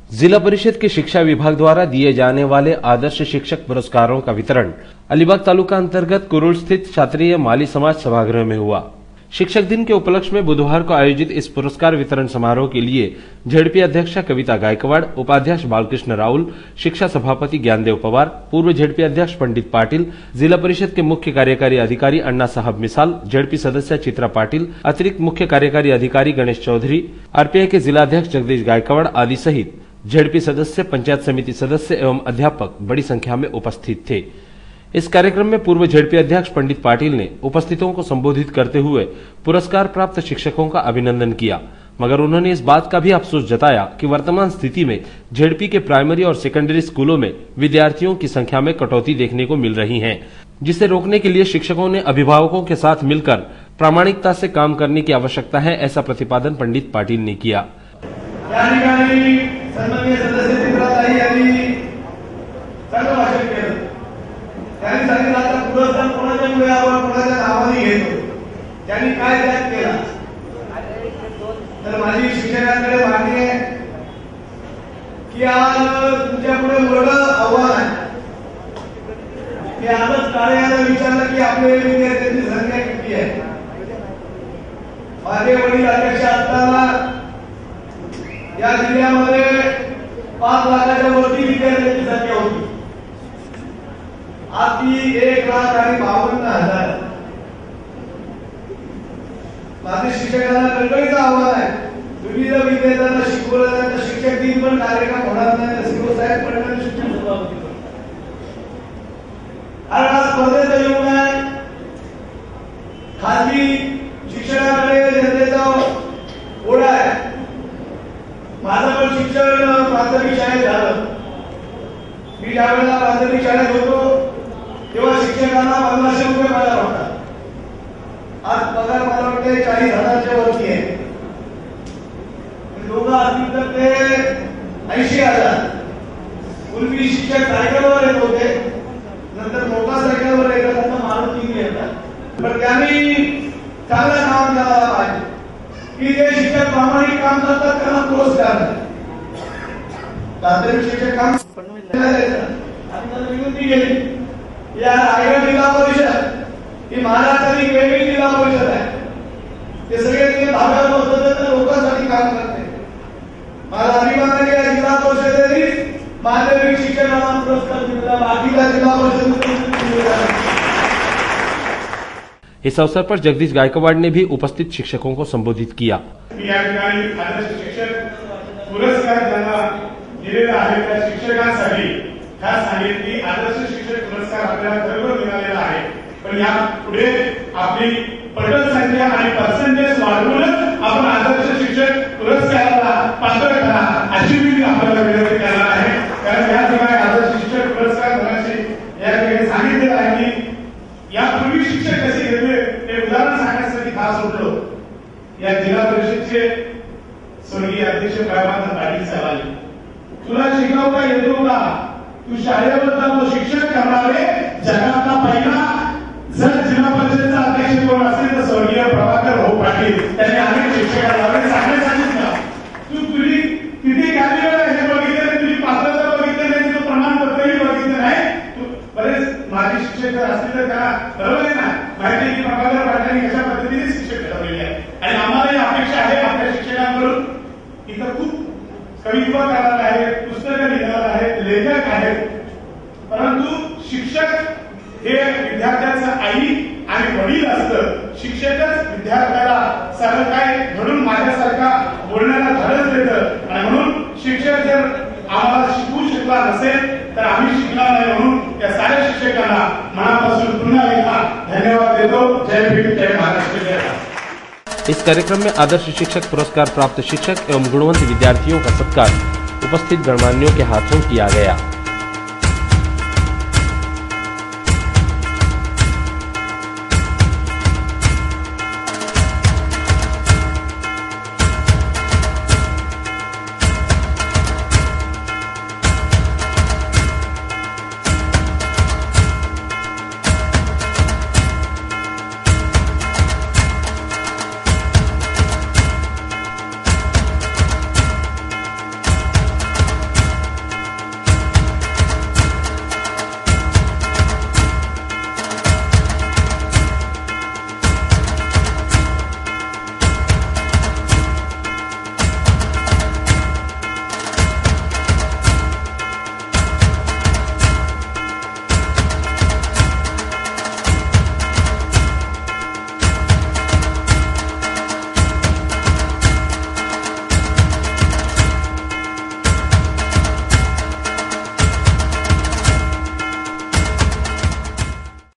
जिला परिषद के शिक्षा विभाग द्वारा दिए जाने वाले आदर्श शिक्षक पुरस्कारों का वितरण अलीबाग तालुका अंतर्गत कुरुल स्थित क्षत्रिय माली समाज सभागृह में हुआ। शिक्षक दिन के उपलक्ष्य में बुधवार को आयोजित इस पुरस्कार वितरण समारोह के लिए झेडपी अध्यक्षा कविता गायकवाड़, उपाध्यक्ष बालकृष्ण राहुल, शिक्षा सभापति ज्ञानदेव पवार, पूर्व झेडपी अध्यक्ष पंडित पाटिल, जिला परिषद के मुख्य कार्यकारी अधिकारी अन्ना साहब मिसाल, झेडपी सदस्य चित्रा पाटिल, अतिरिक्त मुख्य कार्यकारी अधिकारी गणेश चौधरी, आरपीआई के जिलाध्यक्ष जगदीश गायकवाड़ आदि सहित झेडपी सदस्य, पंचायत समिति सदस्य एवं अध्यापक बड़ी संख्या में उपस्थित थे। इस कार्यक्रम में पूर्व झेडपी अध्यक्ष पंडित पाटिल ने उपस्थितों को संबोधित करते हुए पुरस्कार प्राप्त शिक्षकों का अभिनंदन किया, मगर उन्होंने इस बात का भी अफसोस जताया कि वर्तमान स्थिति में झेडपी के प्राइमरी और सेकेंडरी स्कूलों में विद्यार्थियों की संख्या में कटौती देखने को मिल रही है, जिसे रोकने के लिए शिक्षकों ने अभिभावकों के साथ मिलकर प्रामाणिकता से काम करने की आवश्यकता है, ऐसा प्रतिपादन पंडित पाटिल ने किया। सन्माननीय सदस्य चित्राताई यांनी चांगलं भाषण केलं। त्यांनी सांगितलं आता पुरस्कार कोणाच्यामुळे आपण कोणाच्या नावाने घेतो, त्यांनी काय त्याग केला। तर माझी शिक्षकांकडे मागणी आहे की आज तुमच्यापुढे मोठं आव्हान आहे की आजच कार्यालयाला विचारलं की आपल्या विद्यार्थ्यांची संख्या किती आहे। माझे वडील अध्यक्ष असताना या जिल्ह्यामध्ये 5 लाखाच्या वरती विद्यार्थ्यांची संख्या होती। आज ती 1,52,000। माझे शिक्षकांना कळकळीचं आव्हान आहे, तुम्ही जर विद्यार्थ्यांना शिकवलं नाही तर शिक्षक दिन पण कार्यक्रम होणार नाही। शिक्षक साहेब पण शिक्षण सभापती आज स्पर्धेचा युग आहे। खाजगी शिक्षणाकडे जनतेचा ओढा आहे। माझं पण शिक्षण प्राथमिक शाळेत झालं। मी ज्यावेळेला प्राथमिक शाळेत होतो तेव्हा शिक्षकांना 1500 रुपये पगार होता। आज पगार मला वाटते 40,000च्या वरती आहे। दोघं असतील तर ते 80,000। पूर्वी शिक्षक सायकलवर येत होते, नंतर मोटरसायकलवर येत होता, मारुती येतात। पण त्यांनी चांगलं काम करायला पाहिजे की जे शिक्षक प्रामाणिक काम करतात त्यांना पुरस्कार प्राथमिक शिक्षक काम विनंती केली। या रायगड जिल्हा परिषद ही महाराष्ट्रातील वेगळी जिल्हा परिषद आहे। ते सगळे तिथे भागात बसत लोकांसाठी काम करते। मला अभिमान आहे या जिल्हा परिषदेने माध्यमिक शिक्षकांना पुरस्कार दिला, बाकीच्या जिल्हा परिषद। इस अवसर पर जगदीश गायकवाड़ ने भी उपस्थित शिक्षकों को संबोधित किया। आदर्श शिक्षक पुरस्कार ज्यांना दिलेला आहे त्या शिक्षकांसाठी खास सांगितले की आदर्श शिक्षक पुरस्कार आपल्याला खरोखर मिळालेला आहे, पण या पुढे आपली पटल संख्या आणि पर्सेंटेज वाढवूनच आपण आदर्श शिक्षक पुरस्काराला पात्र करा अशी मी आपल्याला विनंती करणार आहे। कारण या ठिकाणी आदर्श शिक्षक पुरस्कार देण्याचे या ठिकाणी सांगितलेलं आहे की यापूर्वी शिक्षक कसे घेतले ते उदाहरण सांगण्यासाठी खास उठलो। या जिल्हा परिषदचे स्वर्गीय अध्यक्ष प्रभाकर पाटील साहेब आले। तुला शिकवता येतो का? तू शाळेवर जातो, शिक्षक करणारे जगातला पहिला जर जिल्हा परिषदेचा अध्यक्ष कोण असेल तर स्वर्गीय प्रभाकर भाऊ पाटील। त्यांनी अनेक शिक्षकांना सांगितलं तू तुझी किती कार्यक्रम हे बघितले, तुझी पात्रता बघितली नाही, तुझं प्रमाणपत्रही बघितलं नाही। बरेच माझे शिक्षक जर असतील तर त्यांना ठरवले ना माहिती की प्रभाकर पाटलांनी कशा पद्धतीने शिक्षक ठरवलेले आहे। आणि आम्हाला ही अपेक्षा आहे आपल्या शिक्षकांकडून। इथं खूप कवित्व करणार आहेत, पुस्तकं लिहिणार आहेत, लेखक आहेत, परंतु शिक्षक हे विद्यार्थ्यांचं आई आणि वडील असतं। शिक्षकच विद्यार्थ्याला सगळं काय घडून माझ्यासारखा बोलण्याला धाडस देतं। आणि म्हणून शिक्षक जर आम्हाला शिकवू शकला नसेल तर आम्ही शिकणार नाही। म्हणून या साऱ्या शिक्षकांना मनापासून पुन्हा एकदा धन्यवाद देतो। जय भीम, जय महाराष्ट्र। इस कार्यक्रम में आदर्श शिक्षक पुरस्कार प्राप्त शिक्षक एवं गुणवंत विद्यार्थियों का सत्कार उपस्थित गणमान्यों के हाथों किया गया।